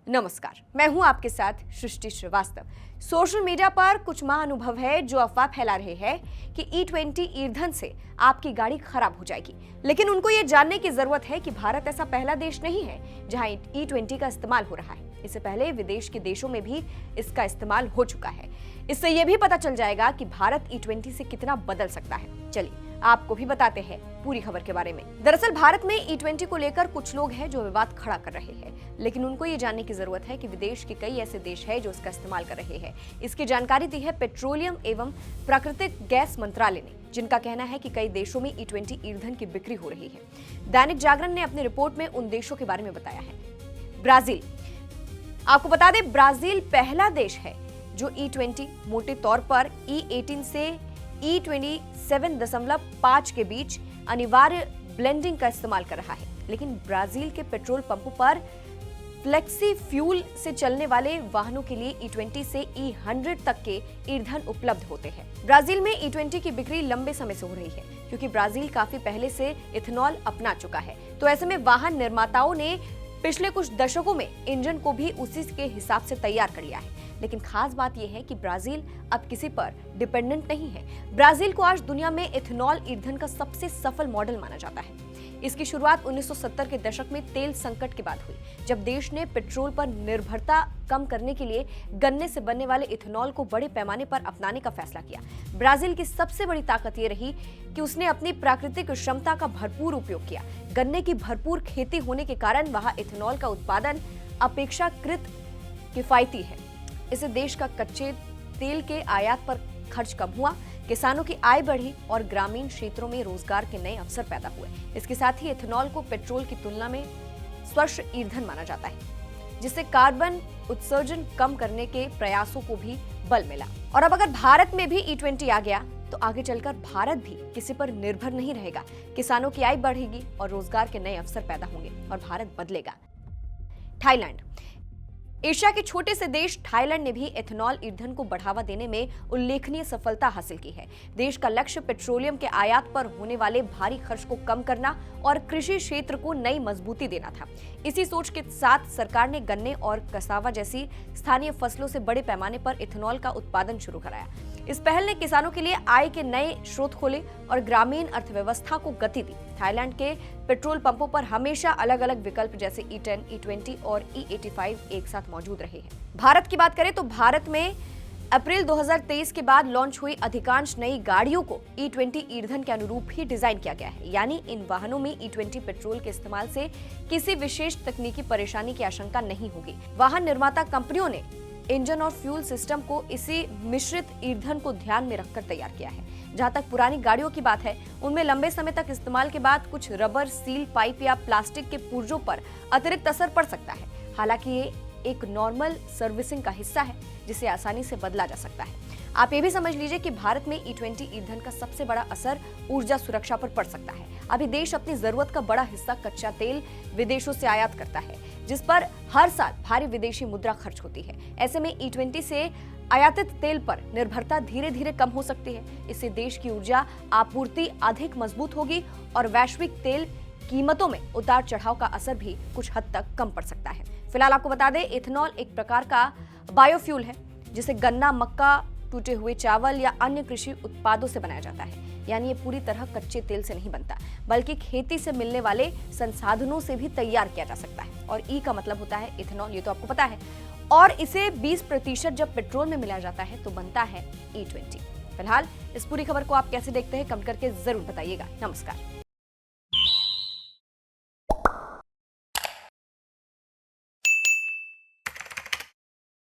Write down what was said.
नमस्कार, मैं हूं आपके साथ सृष्टि श्रीवास्तव। सोशल मीडिया पर कुछ महाअनुभव है जो अफवाह फैला रहे हैं कि E20 ईंधन से आपकी गाड़ी खराब हो जाएगी, लेकिन उनको ये जानने की जरूरत है कि भारत ऐसा पहला देश नहीं है जहां E20 का इस्तेमाल हो रहा है। इससे पहले विदेश के देशों में भी इसका इस्तेमाल हो चुका है। इससे यह भी पता चल जाएगा कि भारत E20 से कितना बदल सकता है। चलिए आपको भी बताते हैं पूरी खबर के बारे में। दरअसल भारत में E20 को लेकर कुछ लोग हैं जो विवाद खड़ा कर रहे हैं, लेकिन उनको ये जानने की जरूरत है कि विदेश के कई ऐसे देश हैं जो इसका इस्तेमाल कर रहे हैं। इसकी जानकारी दी है पेट्रोलियम एवं प्राकृतिक गैस मंत्रालय ने, जिनका कहना है कि कई देशों में E20 ईंधन की बिक्री हो रही है। दैनिक जागरण ने अपनी रिपोर्ट में उन देशों के बारे में बताया है। ब्राजील, आपको बता दें ब्राजील पहला देश है जो E20 मोटे तौर पर E18 से E27.5 के बीच अनिवार्य ब्लेंडिंग का इस्तेमाल कर रहा है। लेकिन ब्राजील के पेट्रोल पंपों पर फ्लेक्सी फ्यूल से चलने वाले वाहनों के लिए E20 से E100 तक के ईंधन उपलब्ध होते हैं। ब्राजील में E20 की बिक्री लंबे समय से हो रही है, क्योंकि ब्राजील काफी पहले से इथेनॉल अपना चुका है। तो ऐसे में वाहन निर्माताओं ने पिछले कुछ दशकों में इंजन को भी उसी के हिसाब से तैयार कर लिया है। लेकिन खास बात यह है कि ब्राजील अब किसी पर डिपेंडेंट नहीं है। ब्राजील को आज दुनिया में इथेनॉल ईंधन का सबसे सफल मॉडल माना जाता है। इसकी शुरुआत 1970 के दशक में तेल संकट के बाद हुई, जब देश ने पेट्रोल पर निर्भरता कम करने के लिए गन्ने से बनने वाले इथेनॉल को बड़े पैमाने पर अपनाने का फैसला किया। ब्राजील की सबसे बड़ी ताकत यह रही कि उसने अपनी प्राकृतिक क्षमता का भरपूर उपयोग किया। गन्ने की भरपूर खेती होने के कारण वहां इथेनॉल का उत्पादन अपेक्षाकृत किफायती है। इससे देश का कच्चे तेल के आयात पर खर्च कम हुआ, किसानों की आय बढ़ी और ग्रामीण क्षेत्रों में रोजगार के नए अवसर पैदा हुए। इसके साथ ही इथेनॉल को पेट्रोल की तुलना में स्वच्छ ईंधन माना जाता है, जिससे कार्बन उत्सर्जन कम करने के प्रयासों को भी बल मिला। और अब अगर भारत में भी E20 आ गया तो आगे चलकर भारत भी किसी पर निर्भर नहीं रहेगा। किसानों की आय बढ़ेगी और रोजगार के नए अवसर पैदा होंगे और भारत बदलेगा। थाईलैंड, एशिया के छोटे से देश थाईलैंड ने भी एथेनॉल ईंधन को बढ़ावा देने में उल्लेखनीय सफलता हासिल की है। देश का लक्ष्य पेट्रोलियम के आयात पर होने वाले भारी खर्च को कम करना और कृषि क्षेत्र को नई मजबूती देना था। इसी सोच के साथ सरकार ने गन्ने और कसावा जैसी स्थानीय फसलों से बड़े पैमाने पर इथेनॉल का उत्पादन शुरू कराया। इस पहल ने किसानों के लिए आय के नए स्रोत खोले और ग्रामीण अर्थव्यवस्था को गति दी। थाईलैंड के पेट्रोल पंपों पर हमेशा अलग अलग विकल्प जैसे E10, E20 और E85 एक साथ मौजूद रहे हैं। भारत की बात करें तो भारत में अप्रैल 2023 के बाद लॉन्च हुई अधिकांश नई गाड़ियों को E20 ईंधन के अनुरूप ही डिजाइन किया गया है। यानी इन वाहनों में E20 पेट्रोल के इस्तेमाल से किसी विशेष तकनीकी परेशानी की आशंका नहीं होगी। वाहन निर्माता कंपनियों ने इंजन और फ्यूल सिस्टम को इसी मिश्रित ईंधन को ध्यान में रखकर तैयार किया है। जहां तक पुरानी गाड़ियों की बात है, उनमें लंबे समय तक इस्तेमाल के बाद कुछ रबर, सील पाइप या प्लास्टिक के पुर्जों पर अतिरिक्त असर पड़ सकता है। हालांकि ये एक नॉर्मल सर्विसिंग का हिस्सा है, जिसे आसानी से बदला जा सकता है। आप ये भी समझ लीजिए कि भारत में E20 ईंधन का सबसे बड़ा असर ऊर्जा सुरक्षा पर पड़ सकता है। अभी देश अपनी जरूरत का बड़ा हिस्सा कच्चा तेल विदेशों से आयात करता है, जिस पर हर साल भारी विदेशी मुद्रा खर्च होती है। ऐसे में E20 से आयातित तेल पर निर्भरता धीरे धीरे कम हो सकती है। इससे देश की ऊर्जा आपूर्ति अधिक मजबूत होगी और वैश्विक तेल कीमतों में उतार चढ़ाव का असर भी कुछ हद तक कम पड़ सकता है। फिलहाल आपको बता दें, इथेनॉल एक प्रकार का बायोफ्यूल है, जिसे गन्ना, मक्का, टूटे हुए चावल या अन्य कृषि उत्पादों से बनाया जाता है। यानी ये पूरी तरह कच्चे तेल से नहीं बनता, बल्कि खेती से मिलने वाले संसाधनों से भी तैयार किया जा सकता है। और E का मतलब होता है इथेनॉल, ये तो आपको पता है। और इसे 20% जब पेट्रोल में मिलाया जाता है तो बनता है E20। फिलहाल इस पूरी खबर को आप कैसे देखते हैं, कमेंट करके जरूर बताइएगा। नमस्कार।